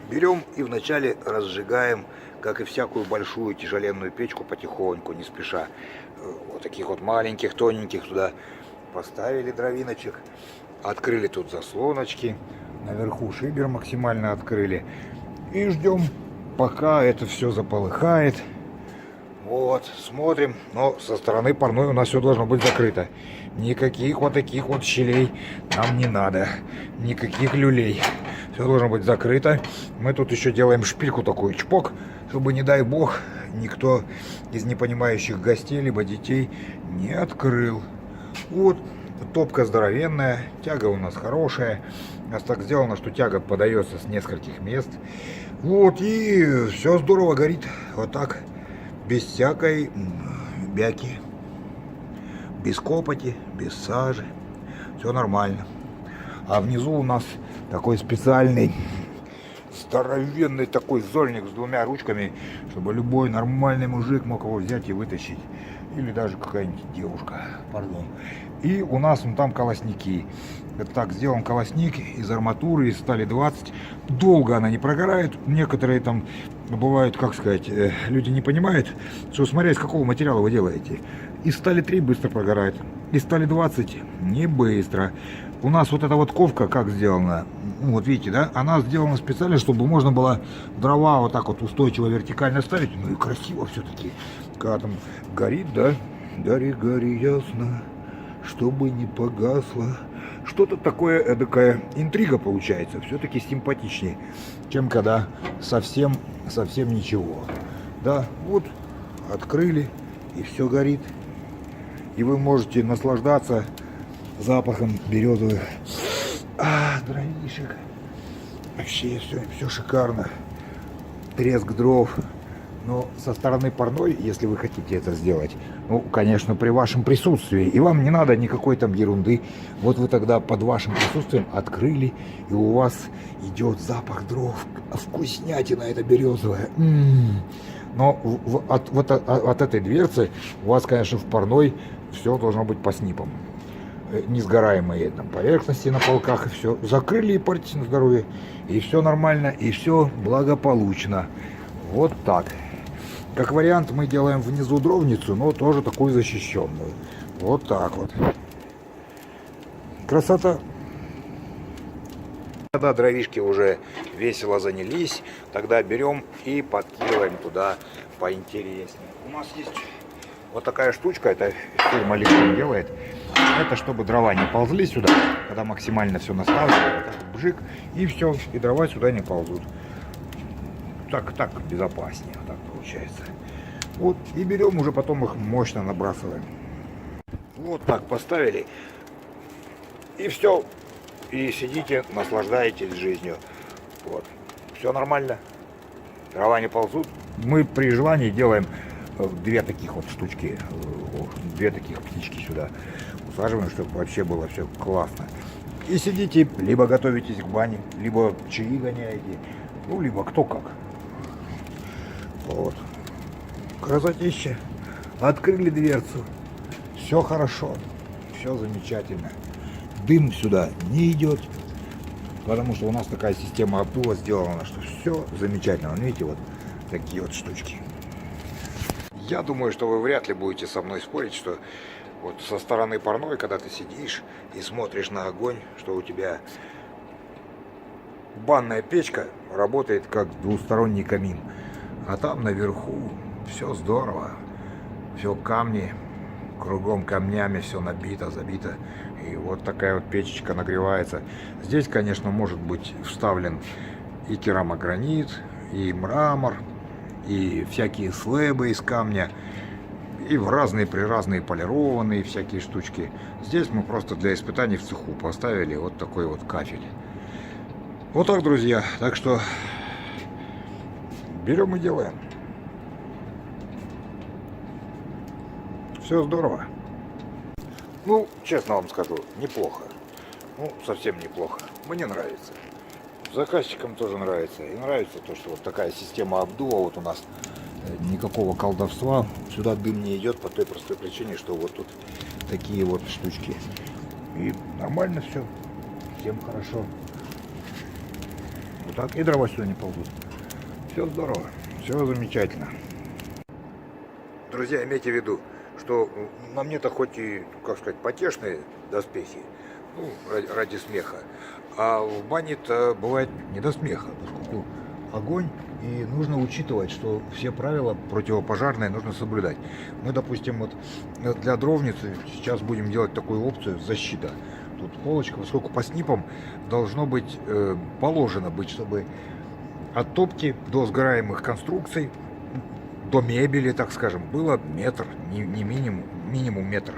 Берем и вначале разжигаем, как и всякую большую тяжеленную печку, потихоньку, не спеша. Вот таких вот маленьких, тоненьких туда поставили дровиночек. Открыли тут заслоночки. Наверху шибер максимально открыли. И ждем, пока это все заполыхает. Вот, смотрим. Но со стороны парной у нас все должно быть закрыто. Никаких вот таких вот щелей нам не надо. Никаких люлей. Все должно быть закрыто. Мы тут еще делаем шпильку такую, чпок, чтобы, не дай бог, никто из непонимающих гостей либо детей не открыл. Вот, топка здоровенная, тяга у нас хорошая. У нас так сделано, что тяга подается с нескольких мест. Вот, и все здорово горит. Вот так, без всякой бяки, без копоти, без сажи. Все нормально. А внизу у нас такой специальный, здоровенный такой зольник с двумя ручками, чтобы любой нормальный мужик мог его взять и вытащить. Или даже какая-нибудь девушка, пардон. И у нас вон там колосники. Это так сделан колосник из арматуры, из стали 20. Долго она не прогорает. Некоторые там бывают, как сказать, люди не понимают, что смотря из какого материала вы делаете. Из стали 3 быстро прогорает, из стали 20 не быстро. У нас вот эта вот ковка как сделана, ну, вот видите, да, она сделана специально, чтобы можно было дрова вот так вот устойчиво вертикально ставить. Ну и красиво все-таки, когда там горит, да, гори, гори ясно, чтобы не погасло. Что-то такое, эдакая интрига получается, все-таки симпатичнее, чем когда совсем ничего. Да, вот открыли, и все горит. И вы можете наслаждаться запахом березовых дровишек. Вообще все шикарно. Треск дров. Но со стороны парной, если вы хотите это сделать, ну, конечно, при вашем присутствии, и вам не надо никакой там ерунды. Вот вы тогда под вашим присутствием открыли, и у вас идет запах дров, вкуснятина эта березовая. Но от этой дверцы у вас, конечно, в парной все должно быть по снипам. Несгораемые там поверхности на полках, и все. Закрыли и портите на здоровье. И все нормально, и все благополучно. Вот так. Как вариант, мы делаем внизу дровницу, но тоже такую защищенную. Вот так вот. Красота. Когда дровишки уже весело занялись, тогда берем и подкидываем туда поинтереснее. У нас есть вот такая штучка, это фирма Ликон делает. Это чтобы дрова не ползли сюда, когда максимально все наставили, вот так бжик, и все, и дрова сюда не ползут. Так безопаснее, вот так получается. Вот, и берем уже потом их мощно набрасываем. Вот так поставили, и все. И сидите, наслаждаетесь жизнью. Вот. Все нормально. Дрова не ползут. Мы при желании делаем 2 таких вот штучки, 2 таких птички сюда усаживаем, чтобы вообще было все классно. И сидите, либо готовитесь к бане, либо чаи гоняете, ну, либо кто как. Вот. Красотища. Открыли дверцу. Все хорошо. Все замечательно. Дым сюда не идет, потому что у нас такая система обдува сделана, что все замечательно. Видите, вот такие вот штучки. Я думаю, что вы вряд ли будете со мной спорить, что вот со стороны парной, когда ты сидишь и смотришь на огонь, что у тебя банная печка работает как двусторонний камин. А там наверху все здорово, все камни, кругом камнями все набито, забито. И вот такая вот печечка нагревается. Здесь, конечно, может быть вставлен и керамогранит, и мрамор, и всякие слэбы из камня, и в разные полированные всякие штучки. Здесь мы просто для испытаний в цеху поставили вот такой вот кафель. Вот так, друзья. Так что берем и делаем. Все здорово. Ну, честно вам скажу, неплохо. Ну, совсем неплохо. Мне нравится. Заказчикам тоже нравится. И нравится то, что вот такая система обдува. Вот у нас никакого колдовства. Сюда дым не идет по той простой причине, что вот тут такие вот штучки. И нормально все. Всем хорошо. Вот так и дрова сюда не ползут. Все здорово, все замечательно. Друзья, имейте в виду, что на мне-то хоть и, как сказать, потешные доспехи, ну, ради смеха, а в бане-то бывает не до смеха, поскольку огонь, и нужно учитывать, что все правила противопожарные нужно соблюдать. Мы, допустим, вот для дровницы сейчас будем делать такую опцию защита. Тут полочка, поскольку по снипам должно быть, положено быть, чтобы от топки до сгораемых конструкций, до мебели, так скажем, было метр, не минимум метр,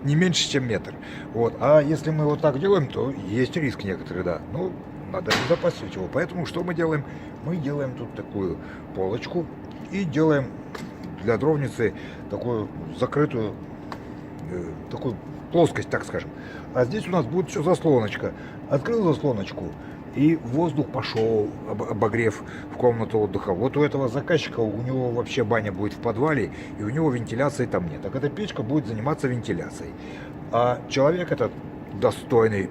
не меньше, чем метр. Вот. А если мы вот так делаем, то есть риск некоторый, да. Ну, надо обезопасить его. Поэтому что мы делаем? Мы делаем тут такую полочку и делаем для дровницы такую закрытую, такую плоскость, так скажем. А здесь у нас будет еще заслоночка. Открыл заслоночку, и воздух пошел, обогрев в комнату отдыха. Вот у этого заказчика, у него вообще баня будет в подвале, и у него вентиляции там нет. Так эта печка будет заниматься вентиляцией. А человек этот достойный,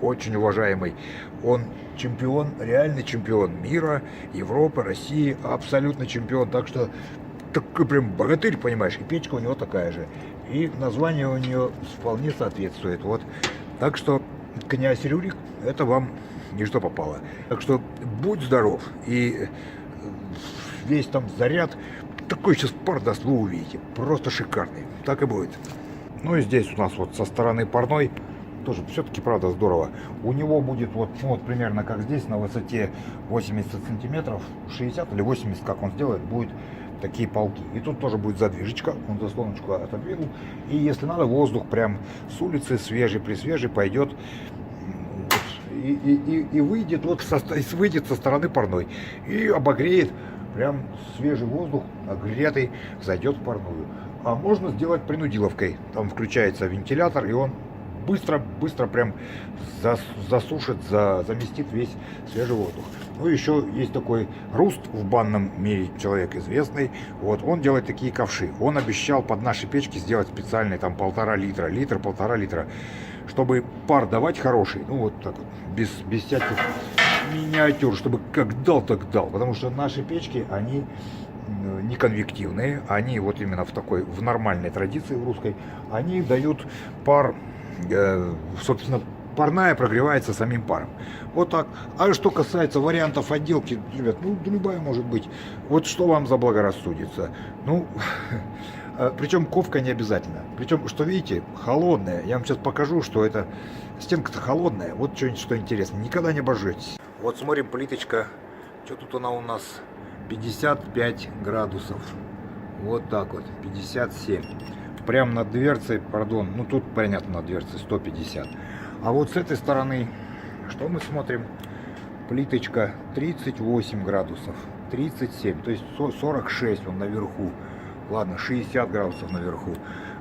очень уважаемый, он чемпион, реальный чемпион мира, Европы, России, абсолютно чемпион. Так что такой прям богатырь, понимаешь, и печка у него такая же. И название у нее вполне соответствует. Вот. Так что князь Рюрик, это вам не что попало. Так что будь здоров. И весь там заряд, такой сейчас пар даст, вы увидите. Просто шикарный. Так и будет. Ну и здесь у нас вот со стороны парной тоже все-таки, правда, здорово. У него будет вот, ну, вот примерно как здесь, на высоте 80 сантиметров, 60 или 80, как он сделает, будет такие полки. И тут тоже будет задвижечка, он заслоночку отодвинул. И если надо, воздух прям с улицы свежий-присвежий пойдет и выйдет, вот выйдет со стороны парной и обогреет, прям свежий воздух, нагретый, зайдет в парную. А можно сделать принудиловкой. Там включается вентилятор, и он быстро прям засушит, заместит весь свежий воздух. Ну, еще есть такой Руст в банном мире, человек известный. Вот, он делает такие ковши. Он обещал под наши печки сделать специальный, там, 1,5 литра, полтора литра, чтобы пар давать хороший. Ну, вот так вот, без всяких миниатюр, чтобы как дал, так дал. Потому что наши печки, они не конвективные, они вот именно в нормальной традиции, в русской, они дают пар, собственно, парная прогревается самим паром. Вот так. А что касается вариантов отделки, ребят, ну, любая может быть. Вот что вам заблагорассудится. Ну, причем ковка не обязательно. Причем, что видите, холодная. Я вам сейчас покажу, что это стенка-то холодная. Вот что-нибудь, что интересно. Никогда не обожжетесь. Вот смотрим, плиточка. Что тут она у нас? 55 градусов. Вот так вот. 57. Прям над дверцей, пардон, ну тут понятно, над дверцей 150. А вот с этой стороны, что мы смотрим? Плиточка 38 градусов, 37, то есть 46 он наверху. Ладно, 60 градусов наверху.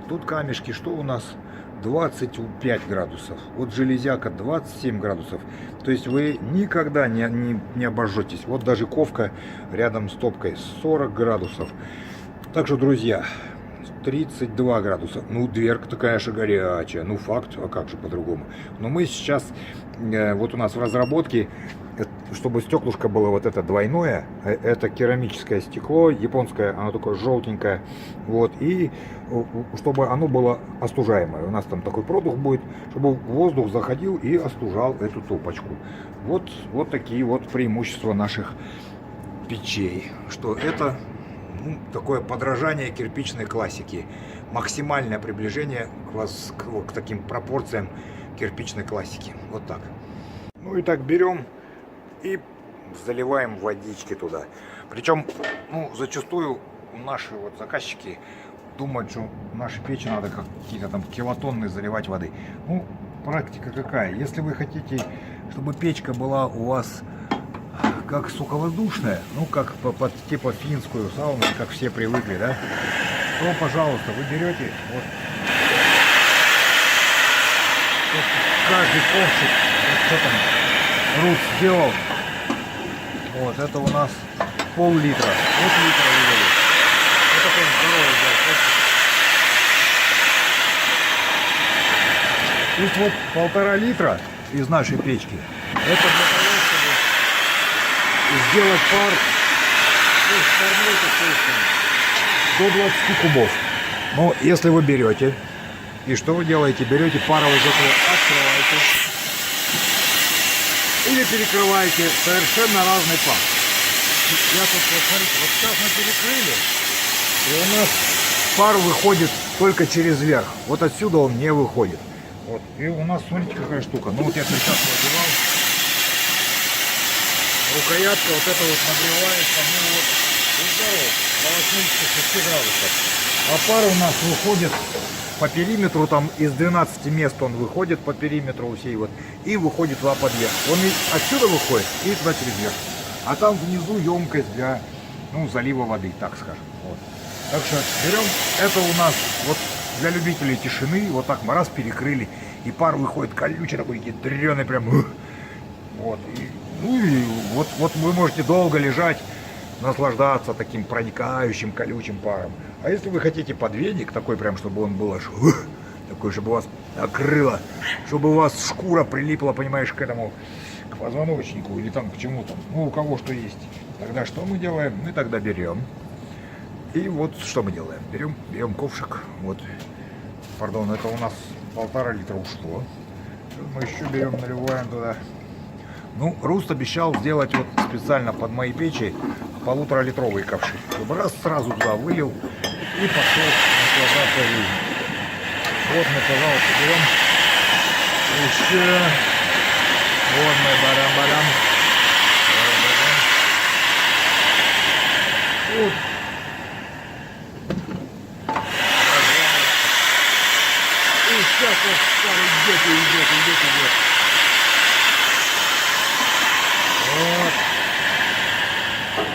Тут камешки, что у нас? 25 градусов. Вот железяка 27 градусов. То есть вы никогда не обожжетесь. Вот даже ковка рядом с топкой 40 градусов. Так что, друзья, 32 градуса. Ну, дверка такая же горячая. Ну, факт, а как же по-другому. Но мы сейчас, вот у нас в разработке, чтобы стеклышко было вот это двойное, это керамическое стекло, японское, оно такое желтенькое. Вот, и чтобы оно было остужаемое. У нас там такой продукт будет, чтобы воздух заходил и остужал эту топочку. Вот такие вот преимущества наших печей. Что это... Ну, такое подражание кирпичной классики. Максимальное приближение к таким пропорциям кирпичной классики. Вот так. Ну и так берем и заливаем водички туда. Причем, ну, зачастую наши вот заказчики думают, что наши печи надо какие-то там килотонны заливать воды. Ну, практика какая? Если вы хотите, чтобы печка была у вас как суковоздушная, ну как под типа финскую сауну, как все привыкли, да, то, пожалуйста, вы берете вот каждый ковшик, вот что там Рут сделал, вот это у нас пол-литра, вот литра вывели. Вот такой здоровый взял. То есть вот 1,5 литра из нашей печки, это для того, чтобы сделать пар до 20 кубов. Но если вы берете, и что вы делаете? Берете паровый котел, открываете или перекрываете, совершенно разный пар. Я тут, вот, смотрите, вот сейчас мы перекрыли, и у нас пар выходит только через верх. Вот отсюда он не выходит. Вот. И у нас, смотрите, какая штука. Ну вот я перчатку одевал. Рукоятка вот это вот нагревается, ну вот, здоров, до 86 градусов. А пар у нас выходит по периметру, там из 12 мест он выходит по периметру всей вот, и выходит туда под верх. Он и отсюда выходит, и туда через верх. А там внизу емкость для, ну, залива воды, так скажем. Вот. Так что берем, это у нас вот для любителей тишины, вот так мы раз перекрыли, и пар выходит колючий такой, ядреный прям. Вот, и, ну и вот вы можете долго лежать, наслаждаться таким проникающим колючим паром. А если вы хотите подведник такой прям, чтобы он был аж такой, чтобы вас накрыло, чтобы у вас шкура прилипла, понимаешь, к этому, к позвоночнику или там к чему-то, ну у кого что есть, тогда что мы делаем? Мы тогда берем, и вот что мы делаем? Берем ковшик, вот, пардон, это у нас 1,5 литра ушло. Мы еще берем, наливаем туда. Ну, Руст обещал сделать вот специально под мои печи 1,5-литровый ковши. Чтобы раз сразу туда вылил и пошел наслаждаться жизнью. Вот мы, пожалуйста, берем еще. Вот мы барам-барам. Вот. И сейчас вот старый идет. Вот.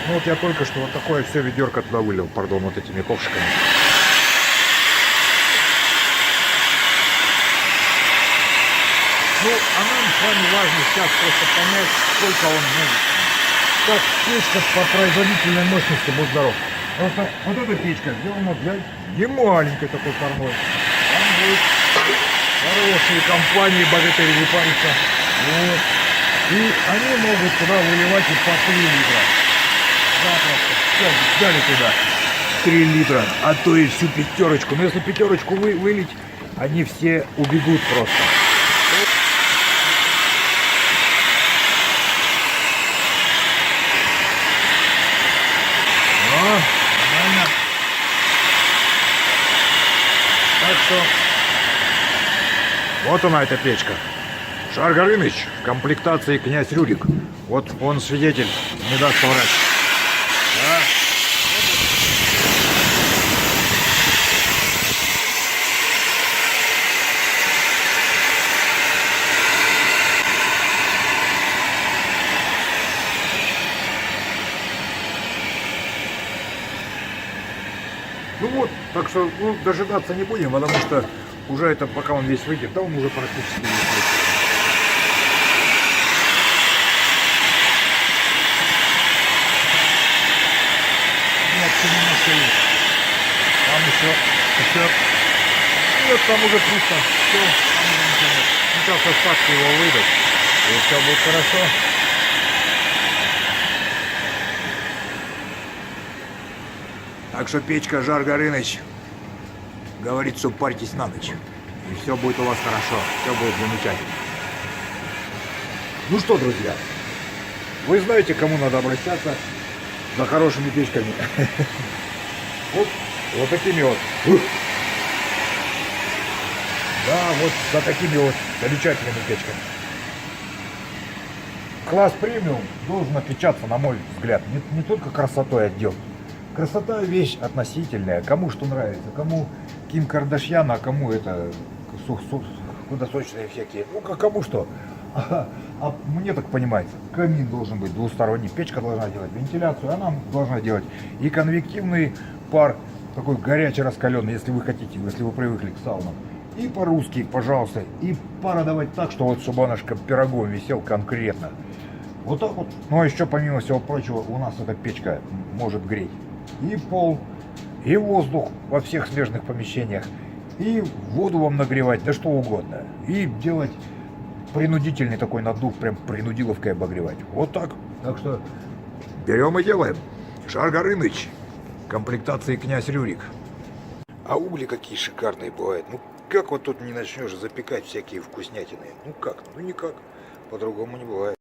Ну вот я только что вот такое все ведерко туда вылил, пардон, вот этими ковшиками. Ну, а нам с вами важно сейчас просто понять, сколько он может. Как печка по производительной мощности, будь здоров. Просто вот эта печка сделана для немаленькой такой парной. Там будет хорошие компании, богатыри парятся. Вот. И они могут туда выливать и по 3 литра. Запросто. Все, дали туда 3 литра, а то и всю пятерочку. Но если пятерочку вылить, они все убегут просто. Нормально. Так что вот она, эта печка. Шар Горыныч в комплектации князь Рюрик. Вот он свидетель, не даст соврать. Да. Ну вот, так что ну, дожидаться не будем, потому что уже это, пока он весь выйдет, да он уже практически не выйдет. Там еще. Нет, там уже пусто. Все, там уже ничего нет. Сейчас остатки его выйдут. И все будет хорошо. Так что печка Жар Горыныч говорит, что парьтесь на ночь. И все будет у вас хорошо. Все будет замечательно. Ну что, друзья, вы знаете, к кому надо обращаться за хорошими печками. Вот такими вот. Да, вот за такими вот замечательными печками. Класс премиум должен отличаться, на мой взгляд, не только красотой отдел. Красота вещь относительная. Кому что нравится. Кому Ким Кардашьян, а кому это худосочные всякие. Ну, кому что. А мне так понимается, камин должен быть двусторонний, печка должна делать вентиляцию, она должна делать и конвективный пар, такой горячий, раскаленный, если вы хотите, если вы привыкли к саунам. И по-русски, пожалуйста, и пара давать так, что вот чтобы он аж как пирогом висел конкретно. Вот так вот. Ну а еще помимо всего прочего, у нас эта печка может греть и пол, и воздух во всех смежных помещениях, и воду вам нагревать, да что угодно. И делать принудительный такой надув, прям принудиловкой обогревать. Вот так. Так что Берем и делаем. Жар Горыныч. Комплектации князь Рюрик. А угли какие шикарные бывают. Ну как вот тут не начнешь запекать всякие вкуснятины? Ну как? Ну никак. По-другому не бывает.